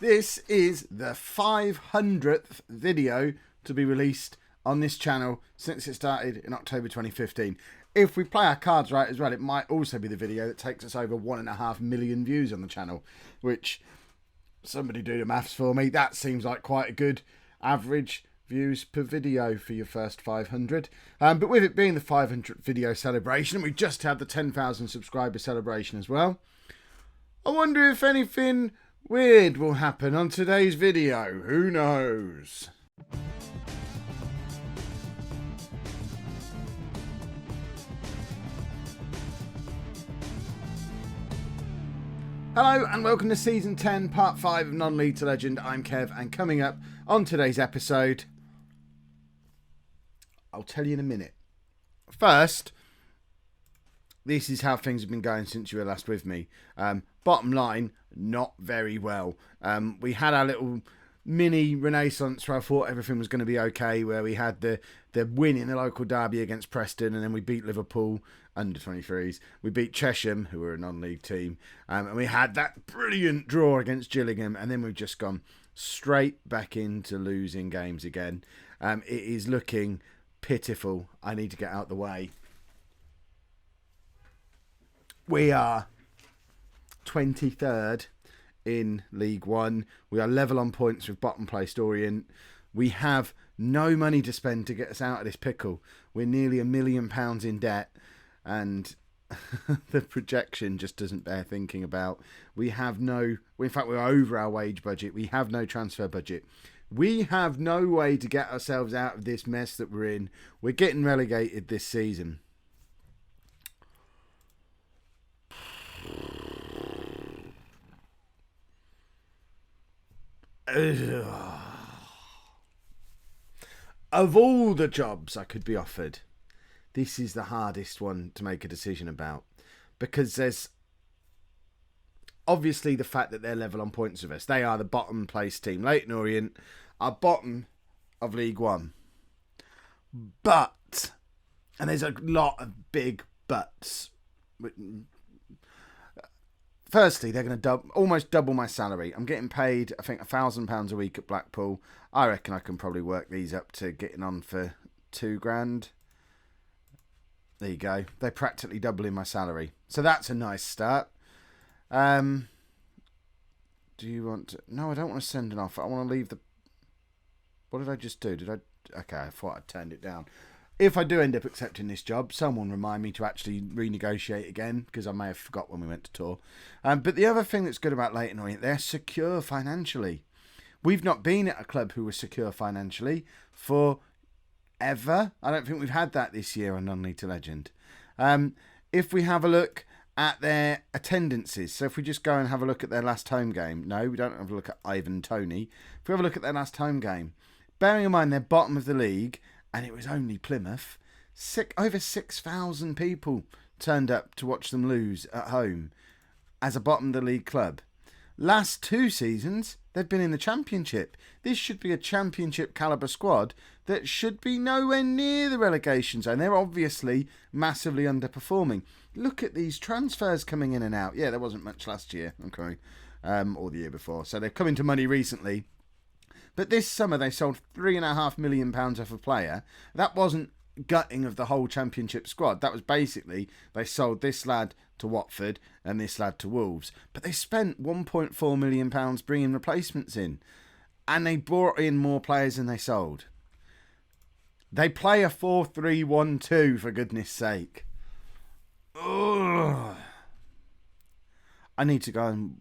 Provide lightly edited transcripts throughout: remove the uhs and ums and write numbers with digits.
This is the 500th video to be released on this channel since it started in October 2015. If we play our cards right as well, it might also be the video that takes us over 1.5 million views on the channel, which, somebody do the maths for me, that seems like quite a good average views per video for your first 500. But with it being the 500th video celebration, we just had the 10,000 subscriber celebration as well. I wonder if anything weird will happen on today's video. Who knows? Hello and welcome to Season 10, Part 5 of Non-League to Legend. I'm Kev, and coming up on today's episode, I'll tell you in a minute. First, this is how things have been going since you were last with me. Bottom line, not very well. We had our little mini renaissance where I thought everything was going to be okay, where we had the win in the local derby against Preston, and then we beat Liverpool under 23s. We beat Chesham, who were a non-league team, and we had that brilliant draw against Gillingham, and then we've just gone straight back into losing games again. It is looking pitiful. I need to get out the way. We are 23rd in League One. We are level on points with bottom placed Orient. We have no money to spend to get us out of this pickle. We're nearly £1 million in debt, and the projection just doesn't bear thinking about. We have no, in fact, we're over our wage budget. We have no transfer budget. We have no way to get ourselves out of this mess that we're in. We're getting relegated this season. Of all the jobs I could be offered, this is the hardest one to make a decision about, because there's obviously the fact that they're level on points with us. They are the bottom place team. Leyton Orient are bottom of League One. But, and there's a lot of big buts. Firstly, they're going to almost double my salary. I'm getting paid, I think, £1,000 a week at Blackpool. I reckon I can probably work these up to getting on for £2,000. There you go. They're practically doubling my salary. So that's a nice start. Do you want to... No, I don't want to send an offer. I want to leave the... What did I just do? Okay, I thought I turned it down. If I do end up accepting this job, someone remind me to actually renegotiate again, because I may have forgot when we went to tour. But the other thing that's good about Leyton Orient, they're secure financially. We've not been at a club who was secure financially for ever. I don't think we've had that this year on Non-League to Legend. If we have a look at their attendances, so if we just go and have a look at their last home game. No, we don't have a look at Ivan Toney. If we have a look at their last home game, bearing in mind they're bottom of the league, and it was only Plymouth, over 6,000 people turned up to watch them lose at home as a bottom of the league club. Last 2 seasons, they've been in the Championship. This should be a Championship calibre squad that should be nowhere near the relegation zone. They're obviously massively underperforming. Look at these transfers coming in and out. Yeah, there wasn't much last year, okay, or the year before. So they've come into money recently. But this summer they sold £3.5 million off a player. That wasn't gutting of the whole Championship squad. That was basically they sold this lad to Watford and this lad to Wolves. But they spent £1.4 million bringing replacements in. And they brought in more players than they sold. They play a 4-3-1-2, for goodness sake. Ugh. I need to go and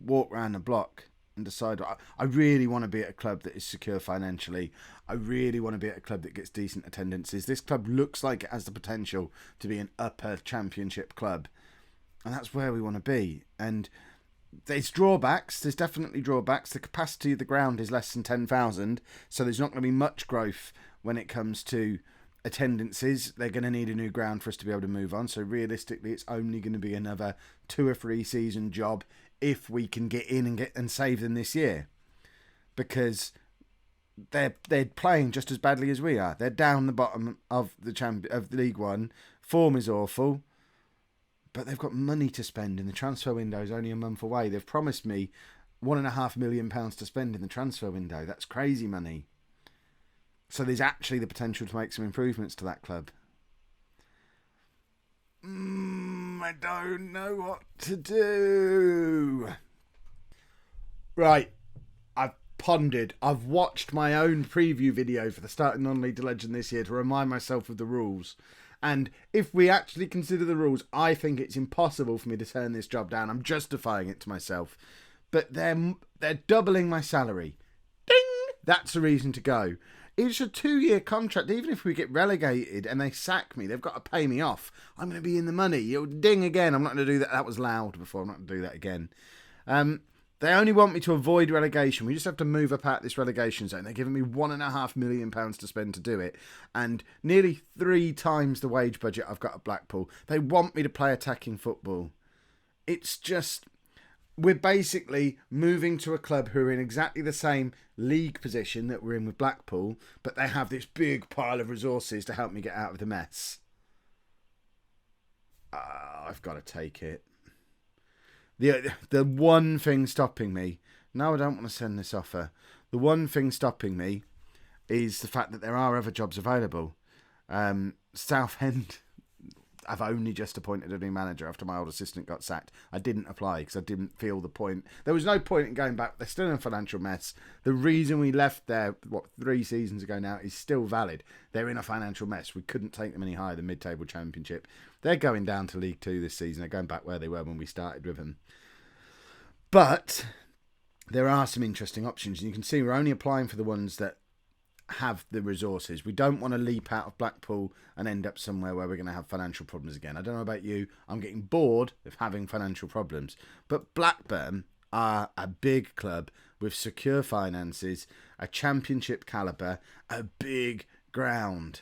walk around the block and decide. I really want to be at a club that is secure financially. I really want to be at a club that gets decent attendances. This club looks like it has the potential to be an upper Championship club, and that's where we want to be. And there's drawbacks. There's definitely drawbacks. The capacity of the ground is less than 10,000, so there's not going to be much growth when it comes to attendances. They're going to need a new ground for us to be able to move on. So realistically, it's only going to be another 2 or 3 season job if we can get in and save them this year, because they're playing just as badly as we are. They're down the bottom of the League One. Form is awful, but they've got money to spend, and the transfer window is only a month away. They've promised me £1.5 million to spend in the transfer window. That's crazy money. So there's actually the potential to make some improvements to that club. I don't know what to do. Right. I've pondered. I've watched my own preview video for the starting non-league legend this year to remind myself of the rules. And if we actually consider the rules, I think it's impossible for me to turn this job down. I'm justifying it to myself. But they're doubling my salary. Ding! That's a reason to go. It's a 2-year contract. Even if we get relegated and they sack me, they've got to pay me off. I'm going to be in the money. You'll ding again. I'm not going to do that. That was loud before. I'm not going to do that again. They only want me to avoid relegation. We just have to move up out this relegation zone. They're giving me £1.5 million to spend to do it. And nearly 3 times the wage budget I've got at Blackpool. They want me to play attacking football. It's just... We're basically moving to a club who are in exactly the same league position that we're in with Blackpool, but they have this big pile of resources to help me get out of the mess. I've got to take it. The one thing stopping me... No, I don't want to send this offer. The one thing stopping me is the fact that there are other jobs available. Southend... I've only just appointed a new manager after my old assistant got sacked. I didn't apply because I didn't feel the point. There was no point in going back. They're still in a financial mess. The reason we left there, 3 seasons ago now, is still valid. They're in a financial mess. We couldn't take them any higher than mid-table championship. They're going down to League 2 this season. They're going back where they were when we started with them. But there are some interesting options. And you can see we're only applying for the ones that have the resources. We don't want to leap out of Blackpool and end up somewhere where we're going to have financial problems again. I don't know about you. I'm getting bored of having financial problems. But Blackburn are a big club with secure finances, a championship calibre, a big ground.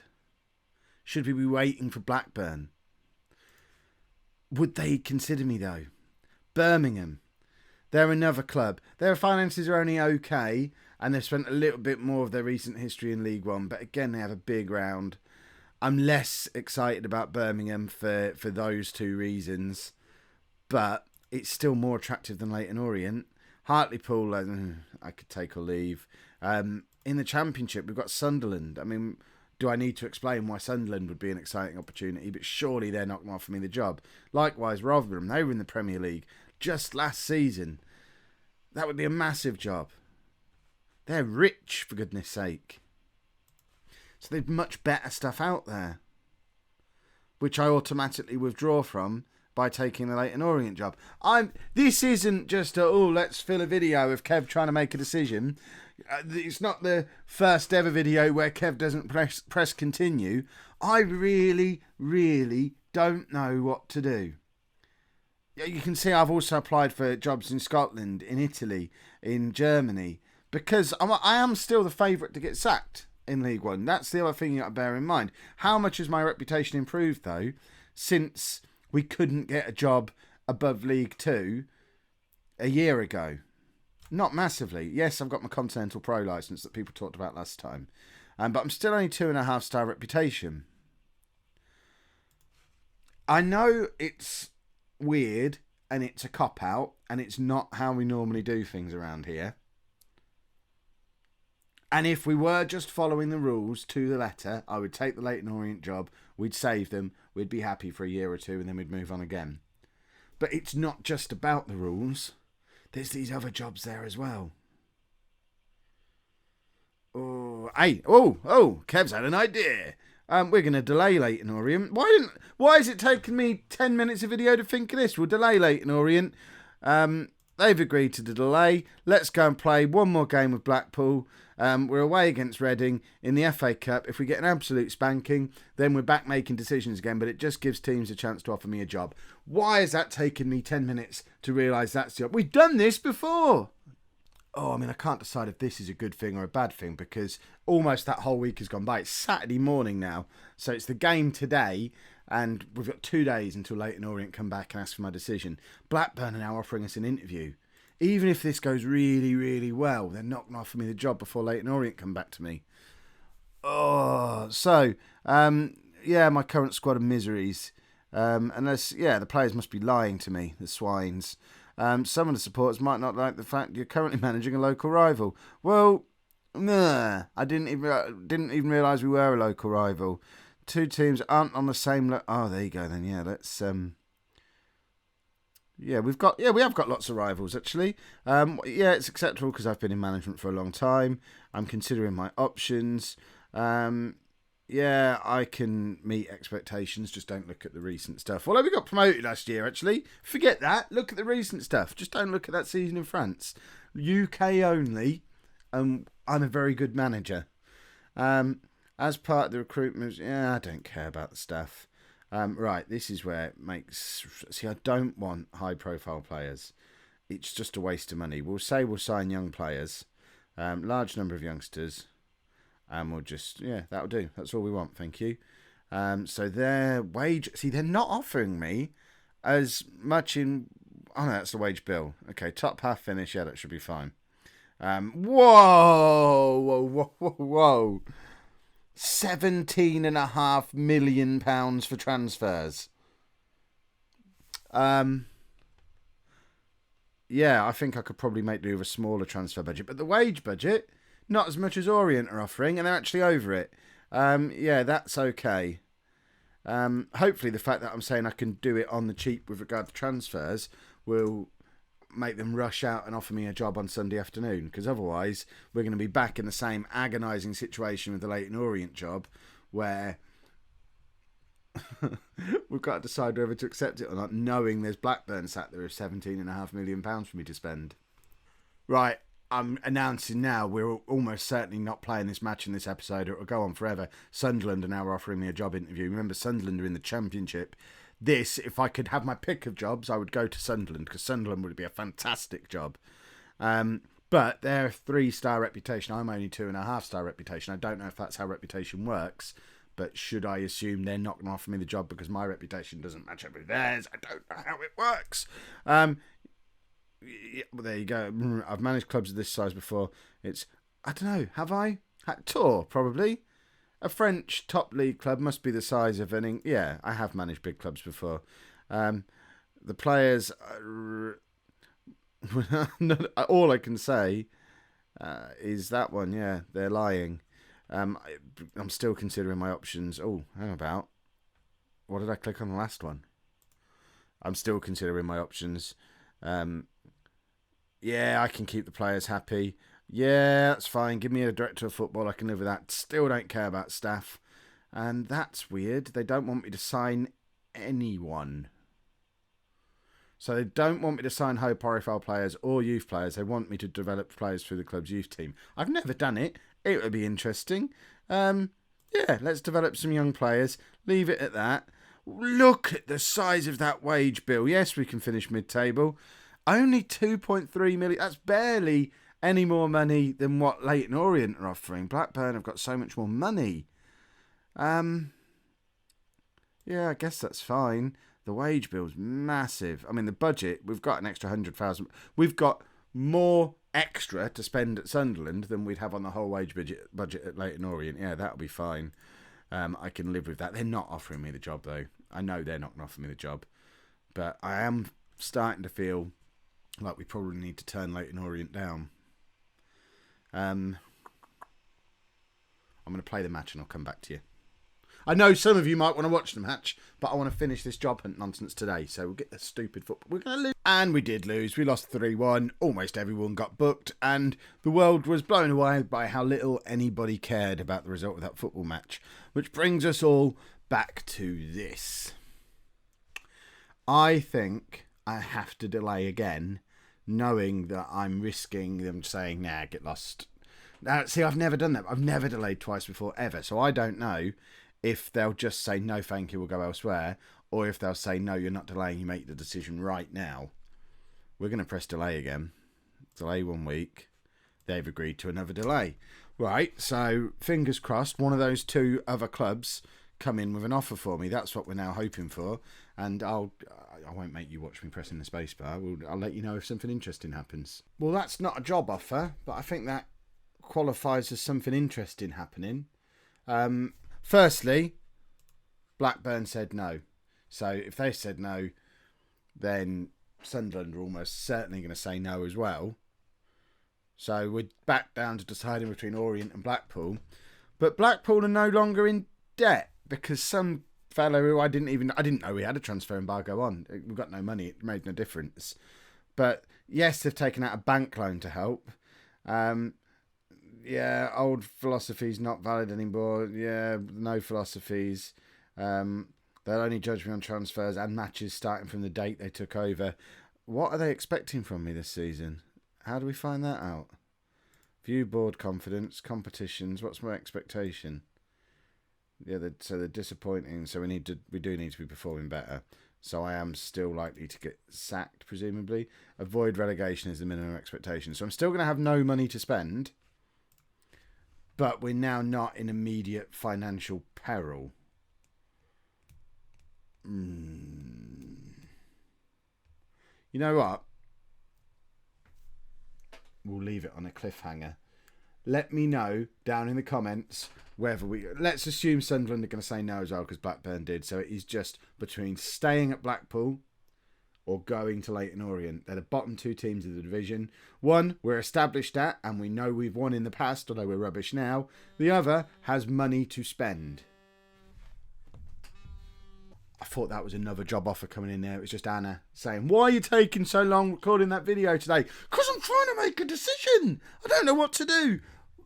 Should we be waiting for Blackburn? Would they consider me though? Birmingham. They're another club. Their finances are only okay, and they've spent a little bit more of their recent history in League One. But again, they have a big ground. I'm less excited about Birmingham for those 2 reasons. But it's still more attractive than Leyton Orient. Hartlepool, I could take or leave. In the Championship, we've got Sunderland. I mean, do I need to explain why Sunderland would be an exciting opportunity? But surely they're not going to offer me the job. Likewise, Rotherham, they were in the Premier League just last season. That would be a massive job. They're rich, for goodness sake. So there's much better stuff out there, which I automatically withdraw from by taking the Leyton Orient job. This isn't just let's fill a video of Kev trying to make a decision. It's not the first ever video where Kev doesn't press continue. I really, really don't know what to do. You can see I've also applied for jobs in Scotland, in Italy, in Germany, because I am still the favourite to get sacked in League One. That's the other thing you got to bear in mind. How much has my reputation improved, though, since we couldn't get a job above League 2 a year ago? Not massively. Yes, I've got my Continental Pro licence that people talked about last time, but I'm still only 2.5-star reputation. I know it's weird and it's a cop-out and it's not how we normally do things around here. And if we were just following the rules to the letter, I would take the Leyton Orient job, we'd save them, we'd be happy for a year or 2 and then we'd move on again. But it's not just about the rules. There's these other jobs there as well. Kev's had an idea. We're going to delay Leyton Orient. Why is it taking me 10 minutes of video to think of this? We'll delay Leyton Orient. They've agreed to the delay. Let's go and play one more game with Blackpool. We're away against Reading in the FA Cup. If we get an absolute spanking, then we're back making decisions again, but it just gives teams a chance to offer me a job. Why has that taken me 10 minutes to realise that's the job? We've done this before. I can't decide if this is a good thing or a bad thing because almost that whole week has gone by. It's Saturday morning now, so it's the game today, and we've got 2 days until Leyton Orient come back and ask for my decision. Blackburn are now offering us an interview. Even if this goes really, really well, they're not going to offer me the job before Leyton Orient come back to me. My current squad of miseries. The players must be lying to me, the swines. Some of the supporters might not like the fact you're currently managing a local rival. Well, nah, I didn't even realise we were a local rival. Two teams aren't on the same. Oh, there you go. Then let's. We have got lots of rivals actually. It's acceptable because I've been in management for a long time. I'm considering my options. I can meet expectations. Just don't look at the recent stuff. Although we got promoted last year, actually. Forget that. Look at the recent stuff. Just don't look at that season in France. UK only. I'm a very good manager. As part of the recruitment, I don't care about the stuff. Right, this is where it makes... See, I don't want high-profile players. It's just a waste of money. We'll sign young players. Large number of youngsters. And we'll just... that'll do. That's all we want, thank you. So their wage... See, they're not offering me as much in... Oh, no, that's the wage bill. Okay, top half finish. Yeah, that should be fine. Whoa. £17.5 million for transfers. I think I could probably make do with a smaller transfer budget. But the wage budget, not as much as Orient are offering, and they're actually over it. That's okay. Hopefully the fact that I'm saying I can do it on the cheap with regard to transfers will make them rush out and offer me a job on Sunday afternoon, because otherwise we're going to be back in the same agonising situation with the Leyton Orient job where we've got to decide whether to accept it or not, knowing there's Blackburn sat there with £17.5 million for me to spend. Right, I'm announcing now we're almost certainly not playing this match in this episode, or it'll go on forever. Sunderland are now offering me a job interview. Remember, Sunderland are in the Championship. If I could have my pick of jobs, I would go to Sunderland, because Sunderland would be a fantastic job. But they're a 3-star reputation. I'm only 2.5-star reputation. I don't know if that's how reputation works, but should I assume they're not going to offer me the job because my reputation doesn't match up with theirs? I don't know how it works. Well, there you go. I've managed clubs of this size before. I don't know, have I? Tour, probably. A French top league club must be the size of an... I have managed big clubs before. The players... all I can say is that one, they're lying. I'm still considering my options. Oh, how about... What did I click on the last one? I'm still considering my options. I can keep the players happy. Yeah, that's fine. Give me a director of football. I can live with that. Still don't care about staff. And that's weird. They don't want me to sign anyone. So they don't want me to sign high-profile players or youth players. They want me to develop players through the club's youth team. I've never done it. It would be interesting. Let's develop some young players. Leave it at that. Look at the size of that wage bill. Yes, we can finish mid-table. Only 2.3 million. That's barely any more money than what Leyton Orient are offering. Blackburn have got so much more money. I guess that's fine. The wage bill's massive. I mean, the budget, we've got an extra 100,000. We've got more extra to spend at Sunderland than we'd have on the whole wage budget at Leyton Orient. Yeah, that'll be fine. I can live with that. They're not offering me the job, though. I know they're not going to offer me the job. But I am starting to feel like we probably need to turn Leyton Orient down. I'm going to play the match and I'll come back to you. I know some of you might want to watch the match, but I want to finish this job hunt nonsense today. So we'll get the stupid football. We're going to lose. And we did lose. We lost 3-1. Almost everyone got booked. And the world was blown away by how little anybody cared about the result of that football match. Which brings us all back to this. I think I have to delay again, knowing that I'm risking them saying, nah, get lost. Now, see, I've never done that. I've never delayed twice before, ever. So I don't know if they'll just say, no, thank you, we'll go elsewhere, or if they'll say, no, you're not delaying, you make the decision right now. We're going to press delay again. Delay 1 week. They've agreed to another delay. Right, so fingers crossed, one of those two other clubs come in with an offer for me. That's what we're now hoping for. And I won't make you watch me pressing the space bar. I'll let you know if something interesting happens. Well, that's not a job offer, but I think that qualifies as something interesting happening. Firstly, Blackburn said no. So if they said no, then Sunderland are almost certainly going to say no as well. So we're back down to deciding between Orient and Blackpool. But Blackpool are no longer in debt because some fellow who I didn't know we had a transfer embargo on. We've got no money. It made no difference. But yes, they've taken out a bank loan to help. Yeah, old philosophy's not valid anymore. Yeah, no philosophies. They'll only judge me on transfers and matches starting from the date they took over. What are they expecting from me this season? How do we find that out? View board confidence, competitions. What's my expectation? Yeah, so they're disappointing. So we do need to be performing better. So I am still likely to get sacked, presumably. Avoid relegation is the minimum expectation. So I'm still going to have no money to spend. But we're now not in immediate financial peril. You know what? We'll leave it on a cliffhanger. Let me know down in the comments whether let's assume Sunderland are going to say no as well because Blackburn did. So it is just between staying at Blackpool or going to Leyton Orient. They're the bottom two teams of the division. One we're established at and we know we've won in the past, although we're rubbish now. The other has money to spend. I thought that was another job offer coming in there. It was just Anna saying, why are you taking so long recording that video today? Because I'm trying to make a decision. I don't know what to do.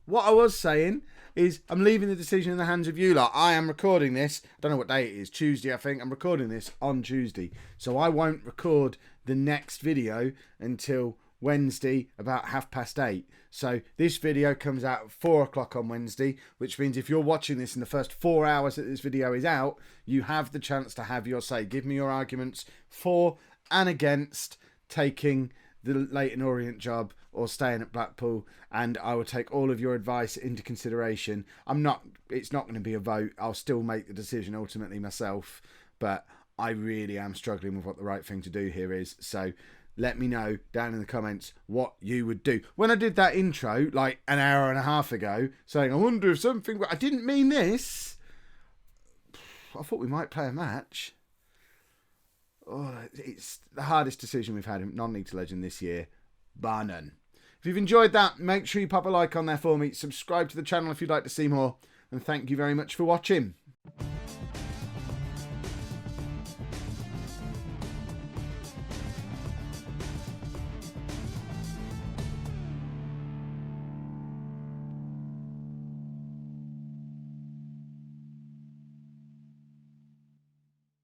What I was saying is I'm leaving the decision in the hands of you lot. I am recording this. I don't know what day it is. Tuesday, I think. I'm recording this on Tuesday. So I won't record the next video until Wednesday about 8:30. So this video comes out at 4 o'clock on Wednesday, which means if you're watching this in the first 4 hours that this video is out, you have the chance to have your say. Give me your arguments for and against taking the Leyton Orient job or staying at Blackpool, and I will take all of your advice into consideration. It's not going to be a vote. I'll still make the decision ultimately myself, but I really am struggling with what the right thing to do here is. So let me know down in the comments what you would do. When I did that intro like an hour and a half ago, saying, I wonder if something... I didn't mean this. I thought we might play a match. Oh, it's the hardest decision we've had in non-league to legend this year, bar none. If you've enjoyed that, make sure you pop a like on there for me. Subscribe to the channel if you'd like to see more. And thank you very much for watching.